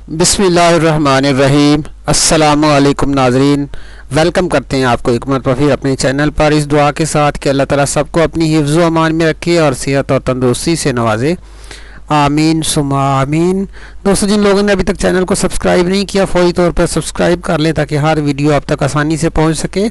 बिस्मिल्लाहिर्रहमानिर्रहीम। अस्सलामुअलैकुम नाज़रीन, वेलकम करते हैं आपको एक मरतबा फिर अपने चैनल पर इस दुआ के साथ कि अल्लाह ताला सबको अपनी हिफ्ज़ व अमान में रखे और सेहत और तंदुरुस्ती से नवाजे। आमीन सुम्मा आमीन। दोस्तों, जिन लोगों ने अभी तक चैनल को सब्सक्राइब नहीं किया फौरी तौर पर सब्सक्राइब कर लें ताकि हर वीडियो आप तक आसानी से पहुंच सके।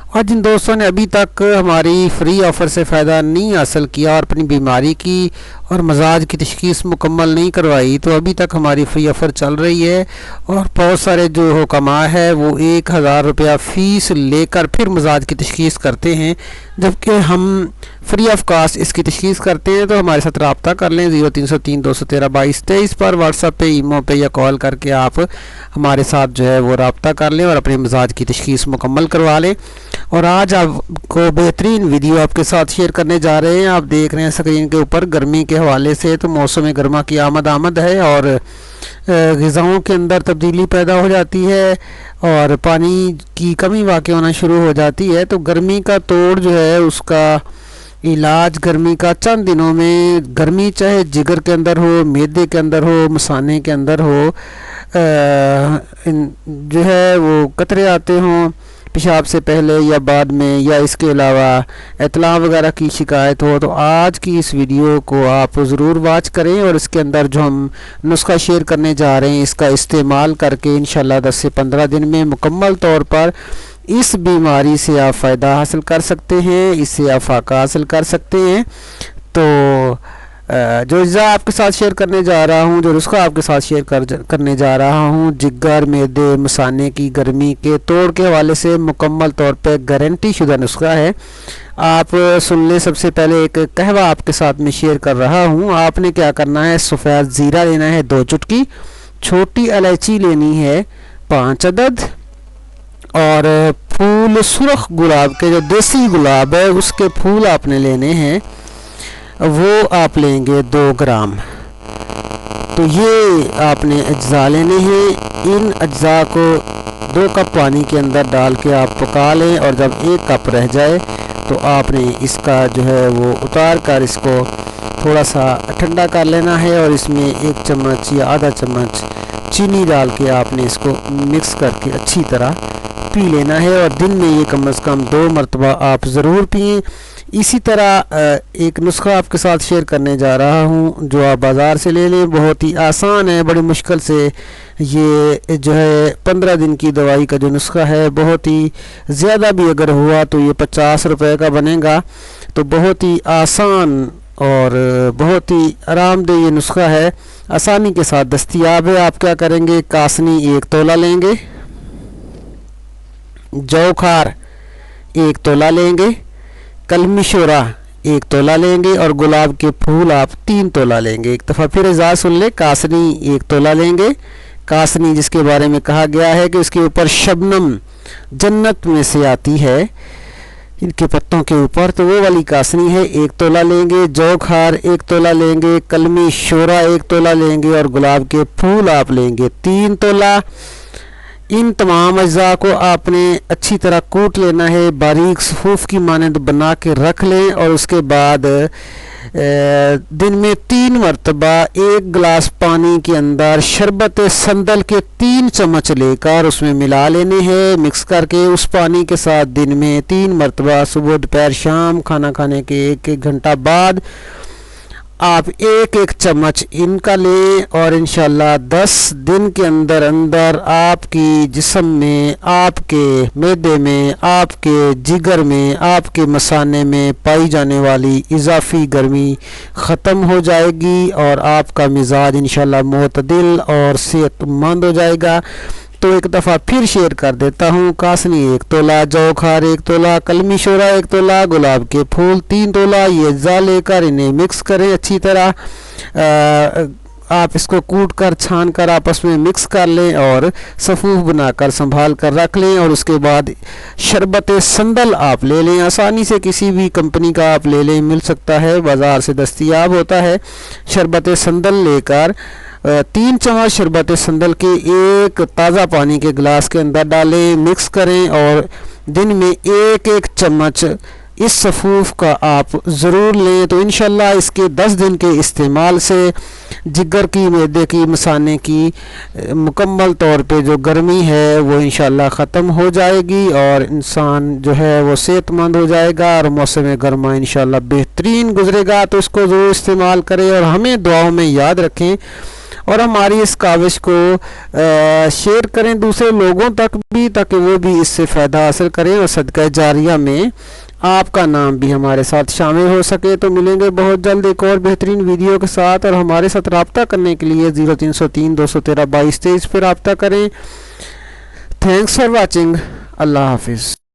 और जिन दोस्तों ने अभी तक हमारी फ्री ऑफ़र से फ़ायदा नहीं हासिल किया और अपनी बीमारी की और मजाज की तशख़ीस मुकम्मल नहीं करवाई, तो अभी तक हमारी फ्री ऑफ़र चल रही है। और बहुत सारे जो हुक्मा है वो 1000 रुपया फ़ीस लेकर फिर मजाज की तशख़ीस करते हैं, जबकि हम फ्री ऑफ कास्ट इसकी तशख़ीस करते हैं। तो हमारे साथ रब्ता कर लें 0303 213 2223 पर व्हाट्सएप पे, ईमो पे या कॉल करके आप हमारे साथ जो है वो रब्ता कर लें और अपने मजाज की तशख़ीस मुकम्मल करवा लें। और आज आपको बेहतरीन वीडियो आपके साथ शेयर करने जा रहे हैं। आप देख रहे हैं स्क्रीन के ऊपर गर्मी के हवाले से, तो मौसम गर्मा की आमद है और ग़िज़ाओं के अंदर तब्दीली पैदा हो जाती है और पानी की कमी वाक़ई होना शुरू हो जाती है। तो गर्मी का तोड़ जो है उसका इलाज गर्मी का चंद दिनों में, गर्मी चाहे जिगर के अंदर हो, मैदे के अंदर हो, मसाने के अंदर हो, जो है वो कतरे आते हों पेशाब से पहले या बाद में, या इसके अलावा इतला वगैरह की शिकायत हो, तो आज की इस वीडियो को आप ज़रूर वॉच करें। और इसके अंदर जो हम नुस्खा शेयर करने जा रहे हैं इसका इस्तेमाल करके इंशाल्लाह 10 से 15 दिन में मुकम्मल तौर पर इस बीमारी से आप फ़ायदा हासिल कर सकते हैं, इससे आप फ़ाका हासिल कर सकते हैं। तो जो अज्जा आपके साथ शेयर करने जा रहा हूँ, जो नुस्खा आपके साथ शेयर करने जा रहा हूँ, जिगर मैदे मसाने की गर्मी के तोड़ के हवाले से मुकम्मल तौर पर गारंटी शुदा नुस्खा है। आप सुन लें। सबसे पहले एक कहवा आपके साथ में शेयर कर रहा हूँ। आपने क्या करना है, सफ़ेद ज़ीरा लेना है 2 चुटकी, छोटी इलायची लेनी है 5 अदद, और फूल सुर्ख गुलाब के, जो देसी गुलाब है उसके फूल आपने लेने हैं, वो आप लेंगे 2 ग्राम। तो ये आपने अज्जा लेने हैं। इन अज्जा को 2 कप पानी के अंदर डाल के आप पका लें और जब 1 कप रह जाए तो आपने इसका जो है वो उतार कर इसको थोड़ा सा ठंडा कर लेना है और इसमें 1 चम्मच या आधा चम्मच चीनी डाल के आपने इसको मिक्स करके अच्छी तरह पी लेना है। और दिन में ये कम से कम 2 मरतबा आप ज़रूर पिएँ। इसी तरह एक नुस्खा आपके साथ शेयर करने जा रहा हूँ जो आप बाज़ार से ले लें। बहुत ही आसान है, बड़ी मुश्किल से ये जो है 15 दिन की दवाई का जो नुस्खा है, बहुत ही ज़्यादा भी अगर हुआ तो ये 50 रुपए का बनेगा। तो बहुत ही आसान और बहुत ही आरामदेह ये नुस्खा है, आसानी के साथ दस्तयाब है। आप क्या करेंगे, कासनी 1 तोला लेंगे, जौ खार 1 तोला लेंगे, कलमी शोरा 1 तोला लेंगे और गुलाब के फूल आप 3 तोला लेंगे। एक दफ़ा फिर इजाज़ सुन ले, कासनी 1 तोला लेंगे। कासनी जिसके बारे में कहा गया है कि इसके ऊपर शबनम जन्नत में से आती है इनके पत्तों के ऊपर, तो वो वाली कासनी है 1 तोला लेंगे। जौ खार 1 तोला लेंगे, कलमी शोरा 1 तोला लेंगे और गुलाब के फूल आप लेंगे 3 तोला। इन तमाम अज्जा को आपने अच्छी तरह कूट लेना है, बारीक सफ़ूफ की मानद बना के रख लें। और उसके बाद दिन में 3 मरतबा 1 गिलास पानी के अंदर शरबत संदल के 3 चम्मच लेकर उसमें मिला लेने हैं। मिक्स करके उस पानी के साथ दिन में 3 मरतबा सुबह दोपहर शाम खाना खाने के 1-1 घंटा बाद आप 1-1 चम्मच इनका लें और इंशाल्लाह 10 दिन के अंदर अंदर आपकी जिस्म में, आपके मैदे में, आपके जिगर में, आपके मसाने में पाई जाने वाली इजाफी गर्मी ख़त्म हो जाएगी और आपका मिजाज इंशाल्लाह मुतदिल और सेहतमंद हो जाएगा। तो एक दफ़ा फिर शेयर कर देता हूँ। कासनी 1 तोला, जौ खार 1 तोला, कलमी शोरा 1 तोला, गुलाब के फूल 3 तोला। ये अज्जा लेकर इन्हें मिक्स करें अच्छी तरह। आप इसको कूट कर छान कर आपस में मिक्स कर लें और सफ़ूफ बनाकर संभाल कर रख लें। और उसके बाद शरबत संदल आप ले लें, आसानी से किसी भी कंपनी का आप ले लें, मिल सकता है, बाज़ार से दस्तयाब होता है। शरबत संदल लेकर 3 चम्मच शरबत संदल के 1 ताज़ा पानी के गिलास के अंदर डालें, मिक्स करें और दिन में 1-1 चम्मच اس سفوف کا آپ ضرور لیں، تو انشاءاللہ اس کے 10 دن کے استعمال سے جگر کی، معدے کی، مثانے کی مکمل طور پہ جو گرمی ہے وہ انشاءاللہ ختم ہو جائے گی، اور انسان جو ہے وہ صحت مند ہو جائے گا، اور موسم گرما انشاءاللہ بہترین گزرے گا۔ تو اس کو ضرور استعمال کریں اور ہمیں دعاؤں میں یاد رکھیں، اور ہماری اس کاوش کو شیئر کریں دوسرے لوگوں تک بھی، تاکہ وہ بھی اس سے فائدہ حاصل کریں، اور صدقہ جاریہ میں آپ کا نام بھی ہمارے ساتھ شامل ہو سکے۔ تو ملیں گے بہت جلد ایک اور بہترین ویڈیو کے ساتھ، اور ہمارے ساتھ رابطہ کرنے کے لیے 0303 213 2223 پہ رابطہ کریں۔ Thanks for watching. اللہ حافظ۔